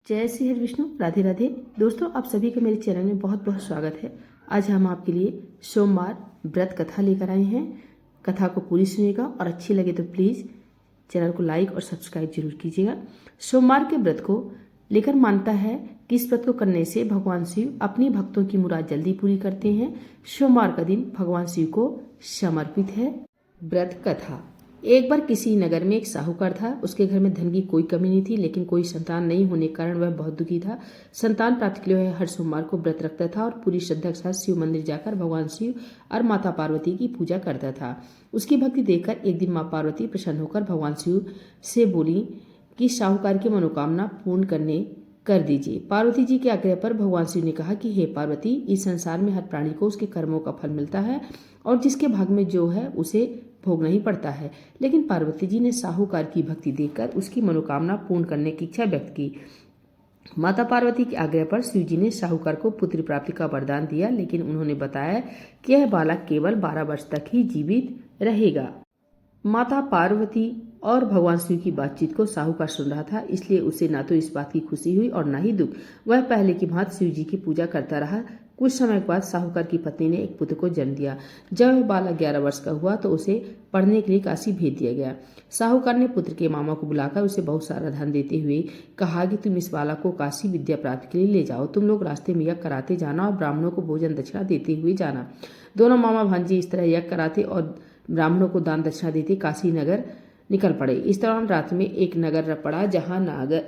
जय श्री हरि विष्णु। राधे राधे। दोस्तों, आप सभी का मेरे चैनल में बहुत बहुत स्वागत है। आज हम आपके लिए सोमवार व्रत कथा लेकर आए हैं। कथा को पूरी सुनिएगा और अच्छी लगे तो प्लीज़ चैनल को लाइक और सब्सक्राइब जरूर कीजिएगा। सोमवार के व्रत को लेकर मानता है कि इस व्रत को करने से भगवान शिव अपनी भक्तों की मुराद जल्दी पूरी करते हैं। सोमवार का दिन भगवान शिव को समर्पित है। व्रत कथा। एक बार किसी नगर में एक साहूकार था। उसके घर में धन की कोई कमी नहीं थी, लेकिन कोई संतान नहीं होने के कारण वह बहुत दुखी था। संतान प्राप्ति के लिए वह हर सोमवार को व्रत रखता था और पूरी श्रद्धा के साथ शिव मंदिर जाकर भगवान शिव और माता पार्वती की पूजा करता था। उसकी भक्ति देखकर एक दिन माँ पार्वती प्रसन्न होकर भगवान शिव से बोली कि साहूकार की मनोकामना पूर्ण कर दीजिए। पार्वती जी के आग्रह पर भगवान शिव ने कहा कि हे पार्वती, इस संसार में हर प्राणी को उसके कर्मों का फल मिलता है और जिसके भाग में जो है उसे भोगना ही पड़ता है। लेकिन पार्वती जी ने साहूकार की भक्ति देखकर उसकी मनोकामना पूर्ण करने की इच्छा व्यक्त की। माता पार्वती के आग्रह पर शिव जी ने साहूकार को पुत्र प्राप्ति का वरदान दिया, लेकिन उन्होंने बताया कि यह बालक केवल 12 वर्ष तक ही जीवित रहेगा। माता पार्वती और भगवान शिव की बातचीत को साहूकार सुन रहा था, इसलिए उसे ना तो इस बात की खुशी हुई और ना ही दुख। वह पहले की भांति शिव जी की पूजा करता रहा। कुछ समय बाद साहूकार की पत्नी ने एक पुत्र को जन्म दिया। जब वह बालक 11 वर्ष का हुआ तो उसे पढ़ने के लिए काशी भेज दिया गया। साहूकार ने पुत्र के मामा को बुलाकर उसे बहुत सारा धन देते हुए कहा कि तुम इस बालक को काशी विद्या प्राप्ति के लिए ले जाओ। तुम लोग रास्ते में यज्ञ कराते जाना और ब्राह्मणों को भोजन दक्षिणा देते हुए जाना। दोनों मामा भांजे इस तरह यज्ञ कराते और ब्राह्मणों को दान दक्षिणा देते काशी नगर निकल पड़े। इस दौरान रात में एक नगर पड़ा जहां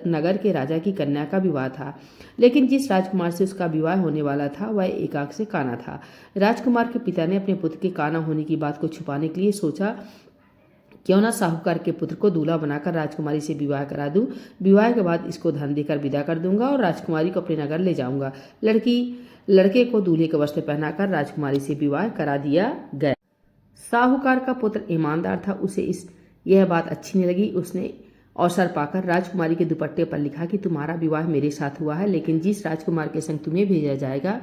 नगर के राजा की कन्या का विवाह था, लेकिन जिस राजकुमार से उसका विवाह होने वाला था वह एक आंख से काना था। राजकुमार के पिता ने अपने पुत्र के काना होने की बात को छुपाने के लिए सोचा क्यों ना साहूकार के पुत्र को दूल्हा बनाकर राजकुमारी से विवाह करा दूं। विवाह के बाद इसको धन देकर विदा कर दूंगा और राजकुमारी को अपने नगर ले जाऊंगा। लड़के को दूल्हे के वस्त्र पहनाकर राजकुमारी से विवाह करा दिया गया। साहूकार का पुत्र ईमानदार था, उसे यह बात अच्छी नहीं लगी। उसने अवसर पाकर राजकुमारी के दुपट्टे पर लिखा कि तुम्हारा विवाह मेरे साथ हुआ है, लेकिन जिस राजकुमार के संग तुम्हें भेजा जाएगा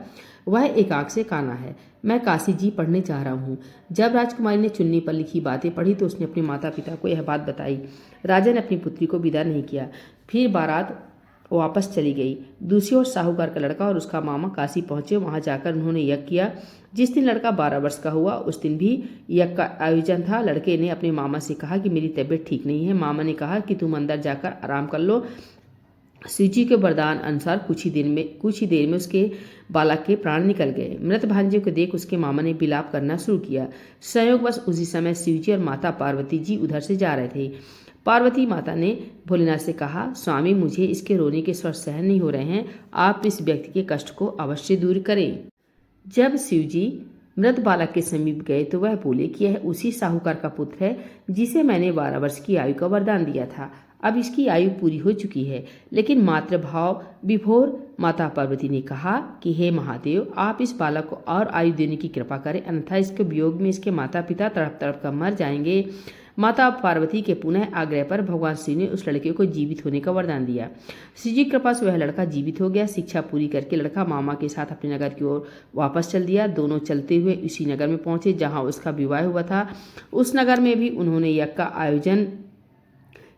वह एक आंख से काना है। मैं काशी जी पढ़ने जा रहा हूँ। जब राजकुमारी ने चुन्नी पर लिखी बातें पढ़ी तो उसने अपने माता पिता को यह बात बताई। राजा ने अपनी पुत्री को विदा नहीं किया। फिर बारात वापस चली गई। दूसरी ओर साहूकार का लड़का और उसका मामा काशी पहुंचे। वहां जाकर उन्होंने यज्ञ किया। जिस दिन लड़का 12 वर्ष का हुआ उस दिन भी यज्ञ का आयोजन था। लड़के ने अपने मामा से कहा कि मेरी तबीयत ठीक नहीं है। मामा ने कहा कि तुम अंदर जाकर आराम कर लो। शिव जी के वरदान अनुसार कुछ ही देर में उसके बालक के प्राण निकल गए। मृत भांजे को देख उसके मामा ने विलाप करना शुरू किया। संयोगवश उसी समय शिव जी और माता पार्वती जी उधर से जा रहे थे। पार्वती माता ने भोलेनाथ से कहा, स्वामी, मुझे इसके रोने के स्वर सहन नहीं हो रहे हैं। आप इस व्यक्ति के कष्ट को अवश्य दूर करें। जब शिव जी मृत बालक के समीप गए तो वह बोले कि यह उसी साहूकार का पुत्र है जिसे मैंने 12 वर्ष की आयु का वरदान दिया था। अब इसकी आयु पूरी हो चुकी है। लेकिन मातृभाव विभोर माता पार्वती ने कहा कि हे महादेव, आप इस बालक को और आयु देने की कृपा करें, अन्यथा इसके वियोग में इसके माता पिता तड़प तड़प कर मर जाएंगे। माता पार्वती के पुनः आग्रह पर भगवान शिव ने उस लड़के को जीवित होने का वरदान दिया। शिव जी की कृपा से वह लड़का जीवित हो गया। शिक्षा पूरी करके लड़का मामा के साथ अपने नगर की ओर वापस चल दिया। दोनों चलते हुए उसी नगर में पहुंचे जहां उसका विवाह हुआ था। उस नगर में भी उन्होंने यज्ञ का आयोजन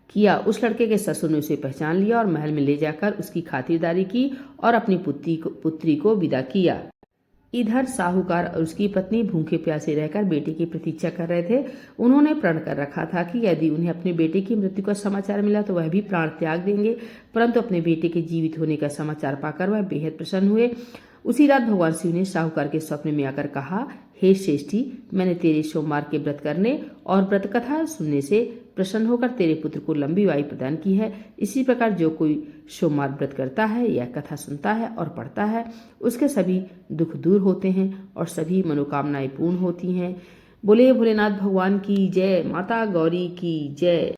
किया। उस लड़के के ससुर ने उसे पहचान लिया और महल में ले जाकर उसकी खातिरदारी की और अपनी पुत्री को विदा किया। इधर साहूकार और उसकी पत्नी भूखे प्यासे रहकर बेटे की प्रतीक्षा कर रहे थे। उन्होंने प्रण कर रखा था कि यदि उन्हें अपने बेटे की मृत्यु का समाचार मिला तो वह भी प्राण त्याग देंगे, परंतु अपने बेटे के जीवित होने का समाचार पाकर वह बेहद प्रसन्न हुए। उसी रात भगवान शिव ने साहूकार के स्वप्न में आकर कहा, हे श्रेष्ठी, मैंने तेरे सोमवार के व्रत करने और व्रत कथा सुनने से प्रसन्न होकर तेरे पुत्र को लंबी आयु प्रदान की है। इसी प्रकार जो कोई सोमवार व्रत करता है या कथा सुनता है और पढ़ता है उसके सभी दुख दूर होते हैं और सभी मनोकामनाएं पूर्ण होती हैं। बोले भोलेनाथ भगवान की जय। माता गौरी की जय।